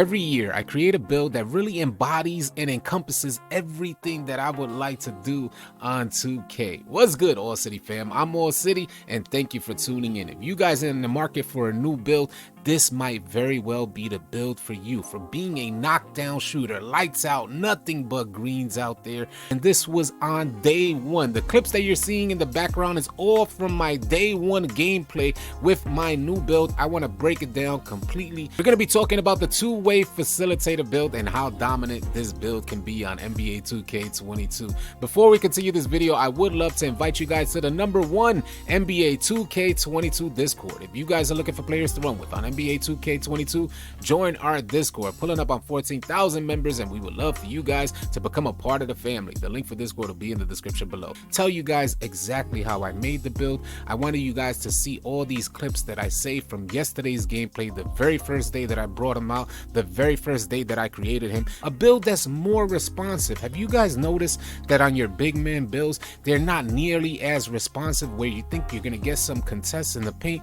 Every year, I create a build that really embodies and encompasses everything that I would like to do on 2K. What's good, AllCity fam? I'm AllCity, and thank you for tuning in. If you guys are in the market for a new build, this might very well be the build for you. For being a knockdown shooter, lights out, nothing but greens out there. And this was on day one. The clips that you're seeing in the background is all from my day one gameplay with my new build. I want to break it down completely. We're going to be talking about the two-way facilitator build and how dominant this build can be on NBA 2K22. Before we continue this video, I would love to invite you guys to the #1 NBA 2K22 Discord. If you guys are looking for players to run with on NBA 2K22, join our Discord, pulling up on 14,000 members, and we would love for you guys to become a part of the family. The link for Discord will be in the description below. Tell you guys exactly how I made the build. I wanted you guys to see all these clips that I saved from yesterday's gameplay, the very first day that I brought him out, the very first day that I created him. A build that's more responsive. Have you guys noticed that on your big man builds, they're not nearly as responsive, where you think you're gonna get some contests in the paint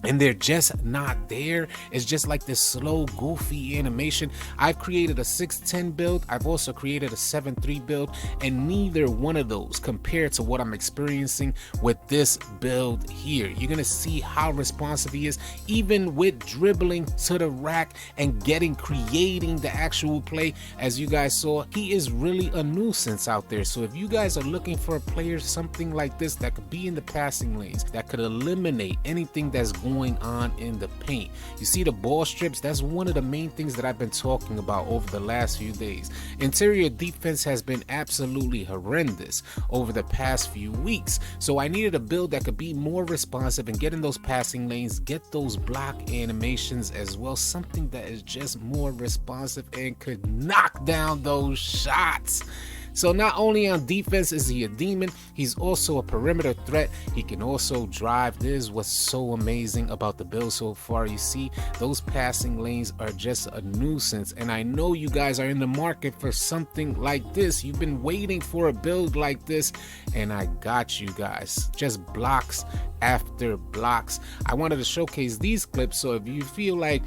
and they're just not there? It's just like this slow, goofy animation. I've created a 6'10 build. I've also created a 7'3 build, and neither one of those compared to what I'm experiencing with this build here. You're gonna see how responsive he is, even with dribbling to the rack and creating the actual play. As you guys saw, he is really a nuisance out there. So if you guys are looking for a player, something like this that could be in the passing lanes, that could eliminate anything that's going on in the paint. You see the ball strips? That's one of the main things that I've been talking about over the last few days. Interior defense has been absolutely horrendous over the past few weeks. So I needed a build that could be more responsive and get in those passing lanes, get those block animations as well. Something that is just more responsive and could knock down those shots. So not only on defense is he a demon, he's also a perimeter threat. He can also drive. This is what's so amazing about the build so far. You see, those passing lanes are just a nuisance. And I know you guys are in the market for something like this. You've been waiting for a build like this, and I got you guys. Just blocks after blocks. I wanted to showcase these clips, so if you feel like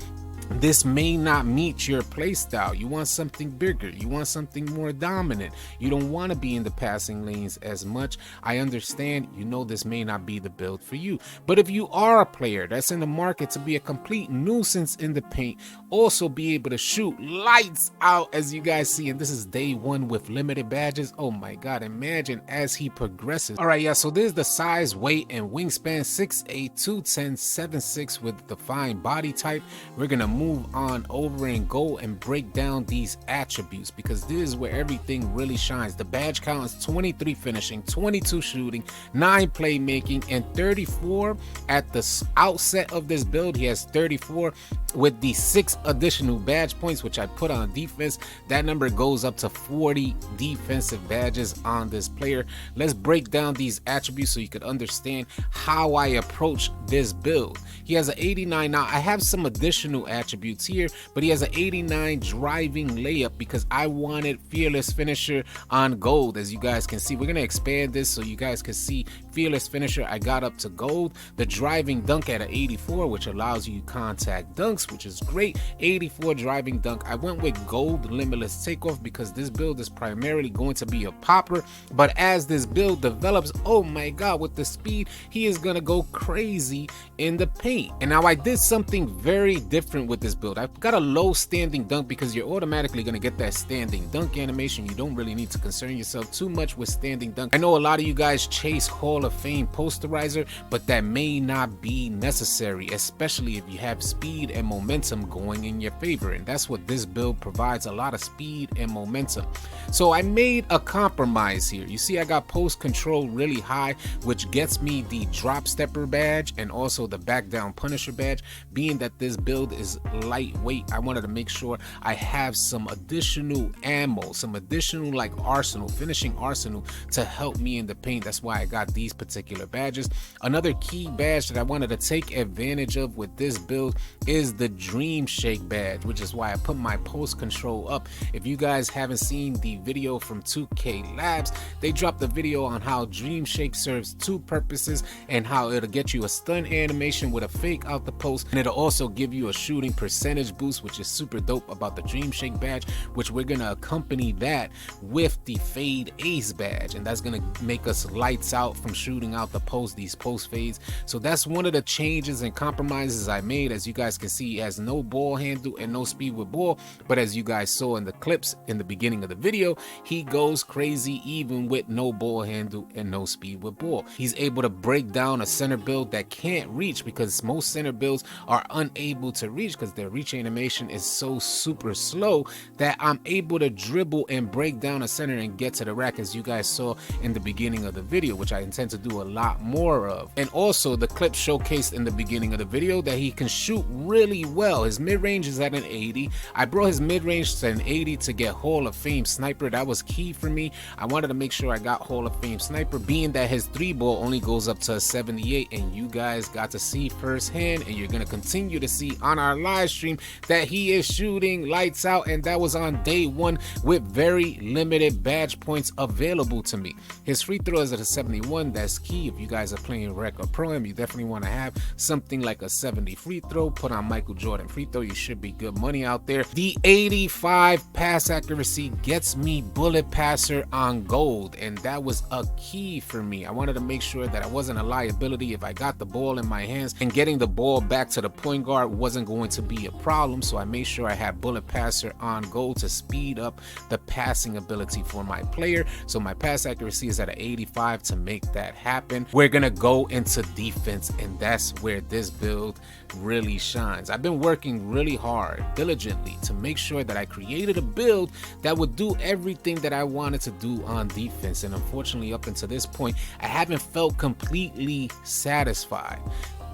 this may not meet your play style, you want something bigger, you want something more dominant, you don't want to be in the passing lanes as much, I understand. You know this may not be the build for you. But if you are a player that's in the market to be a complete nuisance in the paint, also be able to shoot lights out, as you guys see, and this is day one with limited badges. Oh my god, imagine as he progresses. All right, yeah, so this is the size, weight, and wingspan: 6'8", 210, 7'6", with defined body type. We're gonna move on over and go and break down these attributes, because this is where everything really shines. The badge count is 23 finishing, 22 shooting, 9 playmaking, and 34 at the outset of this build. He has 34 with the 6 additional badge points, which I put on defense. That number goes up to 40 defensive badges on this player. Let's break down these attributes so you could understand how I approach this build. He has an 89. Now I have some additional attributes here, but he has an 89 driving layup because I wanted fearless finisher on gold. As you guys can see, we're gonna expand this so you guys can see fearless finisher. I got up to gold. The driving dunk at an 84, which allows you contact dunks, which is great. 84 driving dunk. I went with gold limitless takeoff because this build is primarily going to be a popper, but as this build develops, oh my god, with the speed, he is gonna go crazy in the paint. And now I did something very different with this build. I've got a low standing dunk because you're automatically going to get that standing dunk animation. You don't really need to concern yourself too much with standing dunk. I know a lot of you guys chase Hall of Fame posterizer, but that may not be necessary, especially if you have speed and momentum going in your favor. And that's what this build provides, a lot of speed and momentum. So I made a compromise here. You see, I got post control really high, which gets me the drop stepper badge and also the back down punisher badge. Being that this build is lightweight, I wanted to make sure I have some additional ammo, some additional like arsenal, finishing arsenal to help me in the paint. That's why I got these particular badges. Another key badge that I wanted to take advantage of with this build is the Dream Shake badge, which is why I put my post control up. If you guys haven't seen the video from 2K Labs, they dropped a video on how Dream Shake serves two purposes and how it'll get you a stun animation with a fake out the post, and it'll also give you a shooting rebounding percentage boost, which is super dope about the Dream Shake badge, which we're going to accompany that with the Fade Ace badge. And that's going to make us lights out from shooting out these post fades. So that's one of the changes and compromises I made. As you guys can see, he has no ball handle and no speed with ball. But as you guys saw in the clips in the beginning of the video, he goes crazy even with no ball handle and no speed with ball. He's able to break down a center build that can't reach, because most center builds are unable to reach because their reach animation is so super slow that I'm able to dribble and break down a center and get to the rack, as you guys saw in the beginning of the video, which I intend to do a lot more of. And also the clip showcased in the beginning of the video that he can shoot really well. His mid-range is at an 80. I brought his mid-range to an 80 to get Hall of Fame sniper. That was key for me. I wanted to make sure I got Hall of Fame sniper, being that his 3-ball only goes up to a 78, and you guys got to see firsthand, and you're going to continue to see on our live stream, that he is shooting lights out, and that was on day 1 with very limited badge points available to me. His free throw is at a 71. That's key. If you guys are playing rec or pro-am, you definitely want to have something like a 70 free throw. Put on Michael Jordan free throw, you should be good money out there. The 85 pass accuracy gets me bullet passer on gold, and that was a key for me. I wanted to make sure that I wasn't a liability if I got the ball in my hands, and getting the ball back to the point guard wasn't going to be a problem. So I made sure I had bullet passer on gold to speed up the passing ability for my player. So my pass accuracy is at an 85 to make that happen. We're gonna go into defense, and that's where this build really shines. I've been working really hard, diligently, to make sure that I created a build that would do everything that I wanted to do on defense. And unfortunately, up until this point, I haven't felt completely satisfied.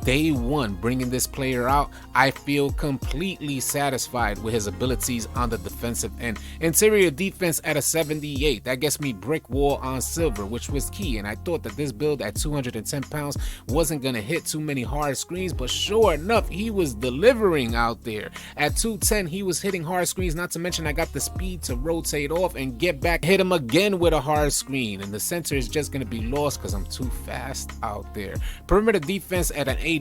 Day 1, bringing this player out, I feel completely satisfied with his abilities on the defensive end. Interior defense at a 78. That gets me brick wall on silver, which was key. And I thought that this build at 210 pounds wasn't going to hit too many hard screens, but sure enough, he was delivering out there. At 210, he was hitting hard screens, not to mention I got the speed to rotate off and get back, hit him again with a hard screen. And the center is just going to be lost because I'm too fast out there. Perimeter defense at an 87.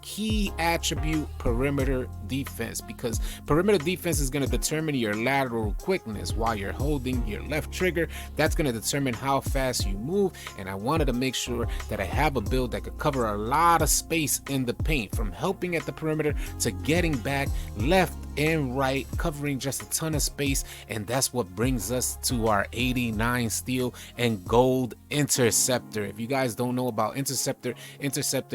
Key attribute, perimeter defense, because perimeter defense is going to determine your lateral quickness while you're holding your left trigger. That's going to determine how fast you move, and I wanted to make sure that I have a build that could cover a lot of space in the paint, from helping at the perimeter to getting back left and right, covering just a ton of space. And that's what brings us to our 89 steel and gold interceptor. If you guys don't know about interceptor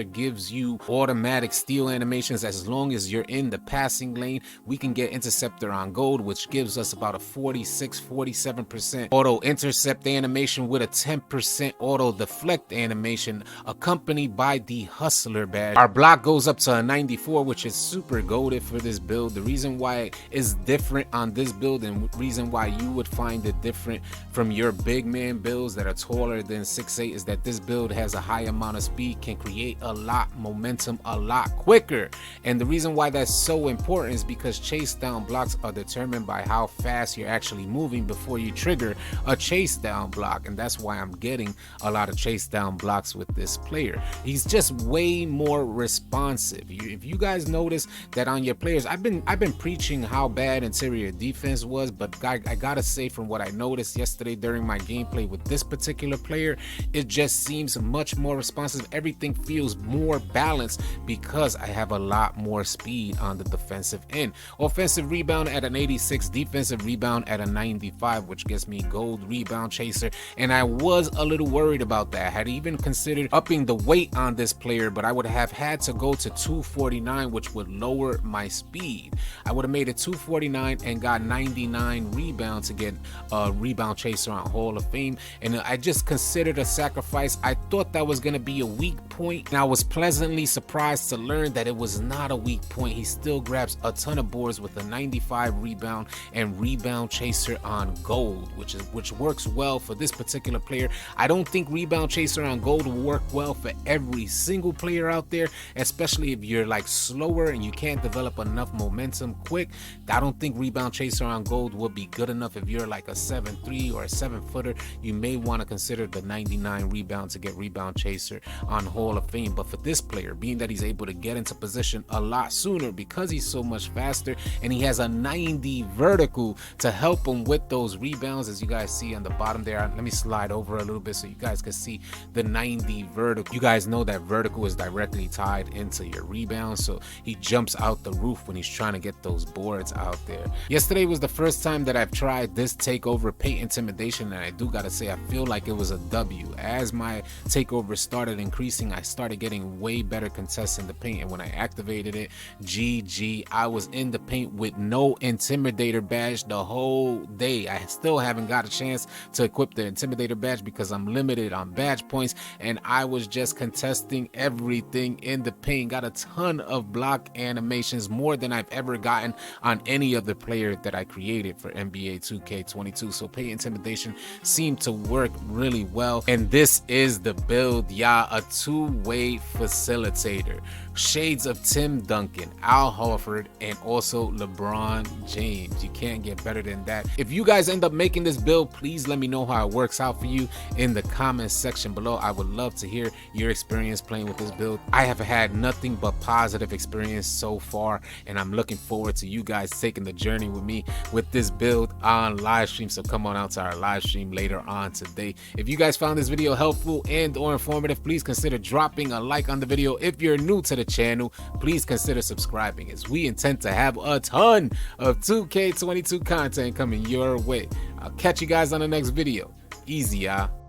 gives you automatic steal animations as long as you're in the passing lane. We can get interceptor on gold, which gives us about a 46-47% auto intercept animation with a 10% auto deflect animation, accompanied by the hustler badge. Our block goes up to a 94, which is super goated for this build. The reason why it's different on this build, and reason why you would find it different from your big man builds that are taller than 6'8", is that this build has a high amount of speed, can create a lot momentum a lot quicker. And the reason why that's so important is because chase down blocks are determined by how fast you're actually moving before you trigger a chase down block, and that's why I'm getting a lot of chase down blocks with this player. He's just way more responsive. If you guys notice that on your players, I've been preaching how bad interior defense was, but I gotta say, from what I noticed yesterday during my gameplay with this particular player, it just seems much more responsive. Everything feels more balanced because I have a lot more speed on the defensive end. Offensive rebound at an 86, defensive rebound at a 95, which gets me gold rebound chaser. And I was a little worried about that. I had even considered upping the weight on this player, but I would have had to go to 249, which would lower my speed. I would have made it 249 and got 99 rebounds to get a rebound chaser on Hall of Fame. And I just considered a sacrifice. I thought that was going to be a weak point, and I was pleasantly surprised to learn that it was not a weak point. He still grabs a ton of boards with a 95 rebound and rebound chaser on gold, which works well for this particular player. I don't think rebound chaser on gold will work well for every single player out there, especially if you're like slower and you can't develop enough momentum quick. I don't think rebound chaser on gold would be good enough. If you're like a 7'3" or a 7-footer, you may want to consider the 99 rebound to get rebound chaser on Hall of Fame. But for this player, player, being that he's able to get into position a lot sooner because he's so much faster, and he has a 90 vertical to help him with those rebounds. As you guys see on the bottom there, let me slide over a little bit so you guys can see the 90 vertical. You guys know that vertical is directly tied into your rebounds, so he jumps out the roof when he's trying to get those boards out there. Yesterday was the first time that I've tried this takeover paint intimidation, and I do gotta say I feel like it was a W. As my takeover started increasing, I started getting way better contests in the paint, and when I activated it, GG, I was in the paint with no intimidator badge the whole day. I still haven't got a chance to equip the intimidator badge because I'm limited on badge points, and I was just contesting everything in the paint. Got a ton of block animations, more than I've ever gotten on any other player that I created for NBA 2K22. So paint intimidation seemed to work really well, and this is the build, yeah, a two-way facilitator. Shades of Tim Duncan, Al Horford, and also LeBron James. You can't get better than that. If you guys end up making this build, please let me know how it works out for you in the comments section below. I would love to hear your experience playing with this build. I have had nothing but positive experience so far, and I'm looking forward to you guys taking the journey with me with this build on live stream. So come on out to our live stream later on today. If you guys found this video helpful and or informative, please consider dropping a like on the video. If you're new to the channel, please consider subscribing, as we intend to have a ton of 2K22 content coming your way. I'll catch you guys on the next video. Easy, y'all.